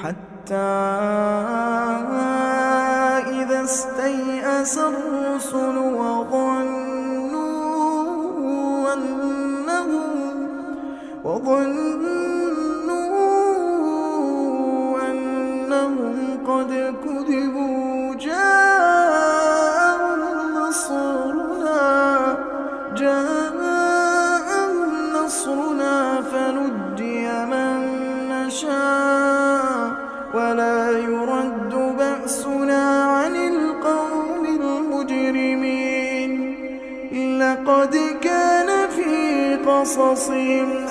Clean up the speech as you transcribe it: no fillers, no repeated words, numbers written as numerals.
حتى إذا استيأس الرسل وظنوا أنهم قد كذبوا جاءهم نصرنا فنجي من نشاء ولا يرد بأسنا عن القوم المجرمين. لقد كان في قصصهم